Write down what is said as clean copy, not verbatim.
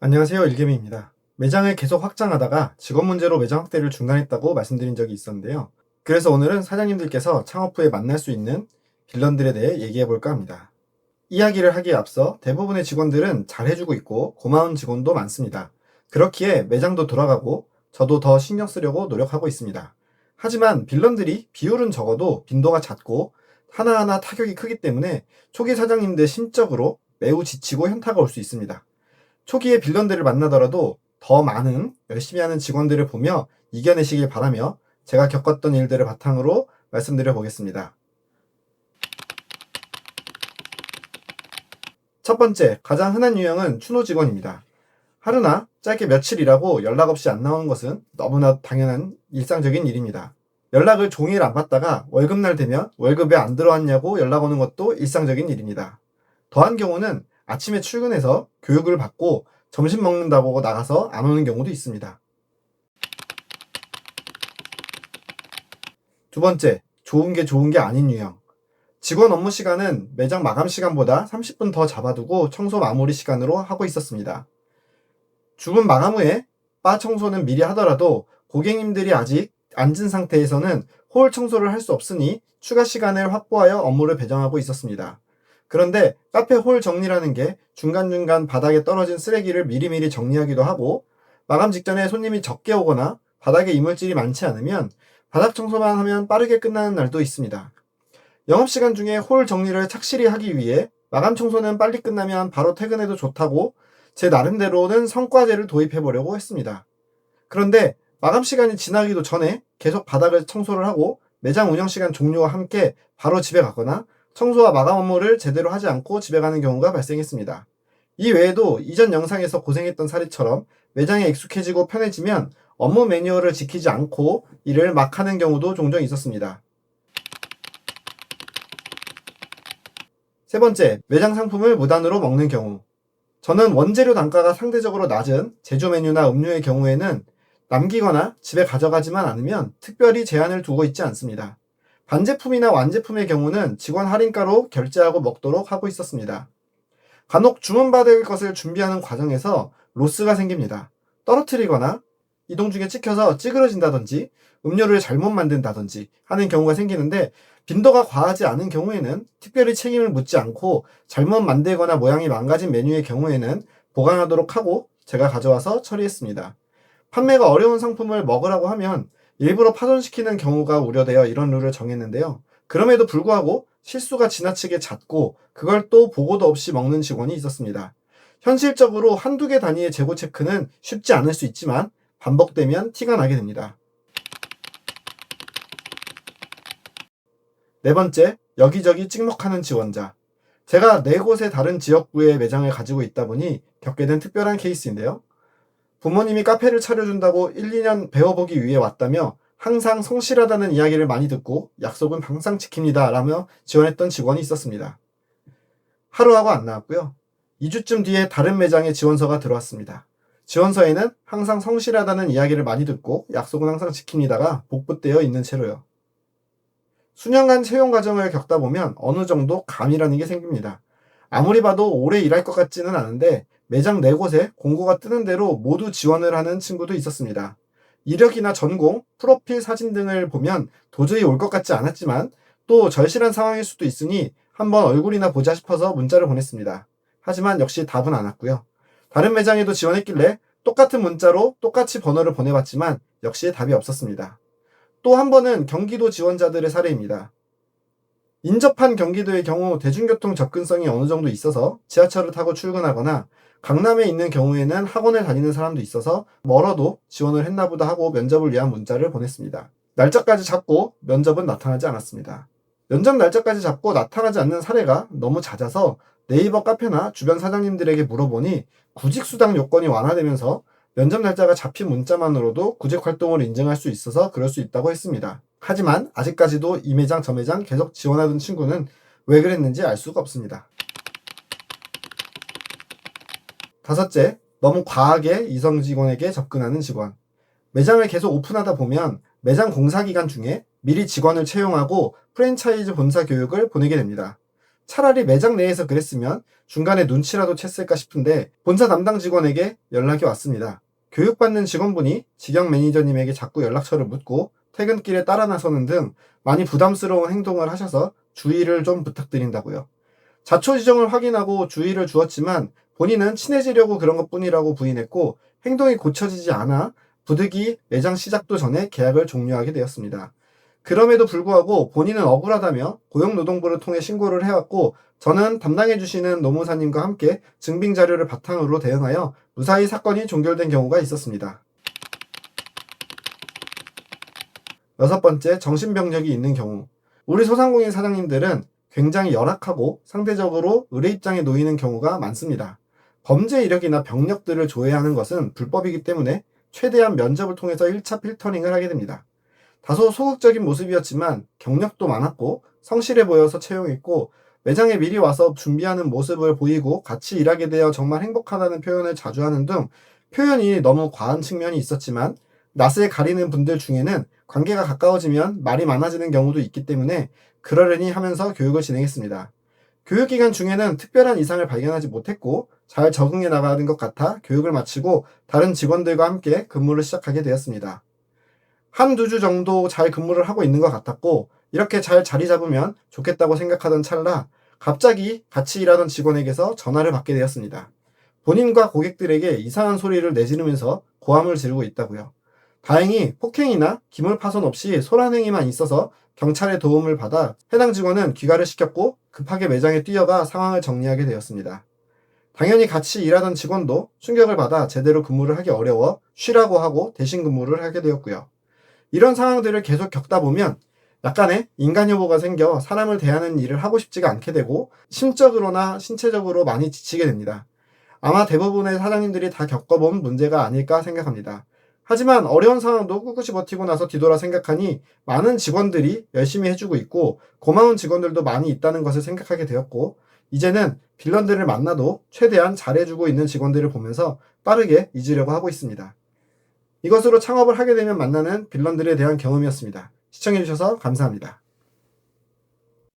안녕하세요. 일개미입니다. 매장을 계속 확장하다가 직원 문제로 매장 확대를 중단했다고 말씀드린 적이 있었는데요. 그래서 오늘은 사장님들께서 창업 후에 만날 수 있는 빌런들에 대해 얘기해 볼까 합니다. 이야기를 하기에 앞서 대부분의 직원들은 잘해주고 있고 고마운 직원도 많습니다. 그렇기에 매장도 돌아가고 저도 더 신경 쓰려고 노력하고 있습니다. 하지만 빌런들이 비율은 적어도 빈도가 잦고 하나하나 타격이 크기 때문에 초기 사장님들 심적으로 매우 지치고 현타가 올 수 있습니다. 초기에 빌런들을 만나더라도 더 많은 열심히 하는 직원들을 보며 이겨내시길 바라며 제가 겪었던 일들을 바탕으로 말씀드려 보겠습니다. 첫 번째, 가장 흔한 유형은 추노 직원입니다. 하루나 짧게 며칠 일하고 연락 없이 안 나오는 것은 너무나 당연한 일상적인 일입니다. 연락을 종일 안 받다가 월급날 되면 월급에 안 들어왔냐고 연락 오는 것도 일상적인 일입니다. 더한 경우는 아침에 출근해서 교육을 받고 점심 먹는다고 나가서 안 오는 경우도 있습니다. 두 번째, 좋은 게 아닌 유형. 직원 업무 시간은 매장 마감 시간보다 30분 더 잡아두고 청소 마무리 시간으로 하고 있었습니다. 주문 마감 후에 바 청소는 미리 하더라도 고객님들이 아직 앉은 상태에서는 홀 청소를 할 수 없으니 추가 시간을 확보하여 업무를 배정하고 있었습니다. 그런데 카페 홀 정리라는 게 중간중간 바닥에 떨어진 쓰레기를 미리미리 정리하기도 하고 마감 직전에 손님이 적게 오거나 바닥에 이물질이 많지 않으면 바닥 청소만 하면 빠르게 끝나는 날도 있습니다. 영업시간 중에 홀 정리를 착실히 하기 위해 마감 청소는 빨리 끝나면 바로 퇴근해도 좋다고 제 나름대로는 성과제를 도입해 보려고 했습니다. 그런데 마감 시간이 지나기도 전에 계속 바닥을 청소를 하고 매장 운영 시간 종료와 함께 바로 집에 가거나 청소와 마감 업무를 제대로 하지 않고 집에 가는 경우가 발생했습니다. 이 외에도 이전 영상에서 고생했던 사례처럼 매장에 익숙해지고 편해지면 업무 매뉴얼을 지키지 않고 일을 막 하는 경우도 종종 있었습니다. 세 번째, 매장 상품을 무단으로 먹는 경우. 저는 원재료 단가가 상대적으로 낮은 제조 메뉴나 음료의 경우에는 남기거나 집에 가져가지만 않으면 특별히 제한을 두고 있지 않습니다. 반제품이나 완제품의 경우는 직원 할인가로 결제하고 먹도록 하고 있었습니다. 간혹 주문받을 것을 준비하는 과정에서 로스가 생깁니다. 떨어뜨리거나 이동 중에 찍혀서 찌그러진다든지 음료를 잘못 만든다든지 하는 경우가 생기는데 빈도가 과하지 않은 경우에는 특별히 책임을 묻지 않고 잘못 만들거나 모양이 망가진 메뉴의 경우에는 보관하도록 하고 제가 가져와서 처리했습니다. 판매가 어려운 상품을 먹으라고 하면 일부러 파손시키는 경우가 우려되어 이런 룰을 정했는데요. 그럼에도 불구하고 실수가 지나치게 잦고 그걸 또 보고도 없이 먹는 직원이 있었습니다. 현실적으로 한두 개 단위의 재고 체크는 쉽지 않을 수 있지만 반복되면 티가 나게 됩니다. 네 번째, 여기저기 찍먹하는 지원자. 제가 4곳의 다른 지역구의 매장을 가지고 있다 보니 겪게 된 특별한 케이스인데요. 부모님이 카페를 차려준다고 1, 2년 배워보기 위해 왔다며 항상 성실하다는 이야기를 많이 듣고 약속은 항상 지킵니다 라며 지원했던 직원이 있었습니다. 하루하고 안 나왔고요. 2주쯤 뒤에 다른 매장에 지원서가 들어왔습니다. 지원서에는 항상 성실하다는 이야기를 많이 듣고 약속은 항상 지킵니다가 복붙되어 있는 채로요. 수년간 채용 과정을 겪다 보면 어느 정도 감이라는 게 생깁니다. 아무리 봐도 오래 일할 것 같지는 않은데 매장 4곳에 공고가 뜨는 대로 모두 지원을 하는 친구도 있었습니다. 이력이나 전공, 프로필 사진 등을 보면 도저히 올 것 같지 않았지만 또 절실한 상황일 수도 있으니 한번 얼굴이나 보자 싶어서 문자를 보냈습니다. 하지만 역시 답은 안 왔고요. 다른 매장에도 지원했길래 똑같은 문자로 똑같이 번호를 보내봤지만 역시 답이 없었습니다. 또 한 번은 경기도 지원자들의 사례입니다. 인접한 경기도의 경우 대중교통 접근성이 어느 정도 있어서 지하철을 타고 출근하거나 강남에 있는 경우에는 학원을 다니는 사람도 있어서 멀어도 지원을 했나보다 하고 면접을 위한 문자를 보냈습니다. 날짜까지 잡고 면접은 나타나지 않았습니다. 면접 날짜까지 잡고 나타나지 않는 사례가 너무 잦아서 네이버 카페나 주변 사장님들에게 물어보니 구직수당 요건이 완화되면서 면접 날짜가 잡힌 문자만으로도 구직 활동을 인증할 수 있어서 그럴 수 있다고 했습니다. 하지만 아직까지도 이 매장 저 매장 계속 지원하던 친구는 왜 그랬는지 알 수가 없습니다. 다섯째, 너무 과하게 이성 직원에게 접근하는 직원. 매장을 계속 오픈하다 보면 매장 공사 기간 중에 미리 직원을 채용하고 프랜차이즈 본사 교육을 보내게 됩니다. 차라리 매장 내에서 그랬으면 중간에 눈치라도 챘을까 싶은데 본사 담당 직원에게 연락이 왔습니다. 교육받는 직원분이 직영 매니저님에게 자꾸 연락처를 묻고 퇴근길에 따라 나서는 등 많이 부담스러운 행동을 하셔서 주의를 좀 부탁드린다고요. 자초지종을 확인하고 주의를 주었지만 본인은 친해지려고 그런 것뿐이라고 부인했고 행동이 고쳐지지 않아 부득이 매장 시작도 전에 계약을 종료하게 되었습니다. 그럼에도 불구하고 본인은 억울하다며 고용노동부를 통해 신고를 해왔고 저는 담당해주시는 노무사님과 함께 증빙 자료를 바탕으로 대응하여 무사히 사건이 종결된 경우가 있었습니다. 6번째, 정신병력이 있는 경우. 우리 소상공인 사장님들은 굉장히 열악하고 상대적으로 의뢰 입장에 놓이는 경우가 많습니다. 범죄 이력이나 병력들을 조회하는 것은 불법이기 때문에 최대한 면접을 통해서 1차 필터링을 하게 됩니다. 다소 소극적인 모습이었지만 경력도 많았고 성실해 보여서 채용했고 매장에 미리 와서 준비하는 모습을 보이고 같이 일하게 되어 정말 행복하다는 표현을 자주 하는 등 표현이 너무 과한 측면이 있었지만 낯을 가리는 분들 중에는 관계가 가까워지면 말이 많아지는 경우도 있기 때문에 그러려니 하면서 교육을 진행했습니다. 교육기간 중에는 특별한 이상을 발견하지 못했고 잘 적응해 나가는 것 같아 교육을 마치고 다른 직원들과 함께 근무를 시작하게 되었습니다. 한두 주 정도 잘 근무를 하고 있는 것 같았고 이렇게 잘 자리 잡으면 좋겠다고 생각하던 찰나 갑자기 같이 일하던 직원에게서 전화를 받게 되었습니다. 본인과 고객들에게 이상한 소리를 내지르면서 고함을 지르고 있다고요. 다행히 폭행이나 기물 파손 없이 소란행위만 있어서 경찰의 도움을 받아 해당 직원은 귀가를 시켰고 급하게 매장에 뛰어가 상황을 정리하게 되었습니다. 당연히 같이 일하던 직원도 충격을 받아 제대로 근무를 하기 어려워 쉬라고 하고 대신 근무를 하게 되었고요. 이런 상황들을 계속 겪다 보면 약간의 인간여보가 생겨 사람을 대하는 일을 하고 싶지가 않게 되고 심적으로나 신체적으로 많이 지치게 됩니다. 아마 대부분의 사장님들이 다 겪어본 문제가 아닐까 생각합니다. 하지만 어려운 상황도 꿋꿋이 버티고 나서 뒤돌아 생각하니 많은 직원들이 열심히 해주고 있고 고마운 직원들도 많이 있다는 것을 생각하게 되었고 이제는 빌런들을 만나도 최대한 잘해주고 있는 직원들을 보면서 빠르게 잊으려고 하고 있습니다. 이것으로 창업을 하게 되면 만나는 빌런들에 대한 경험이었습니다. 시청해주셔서 감사합니다.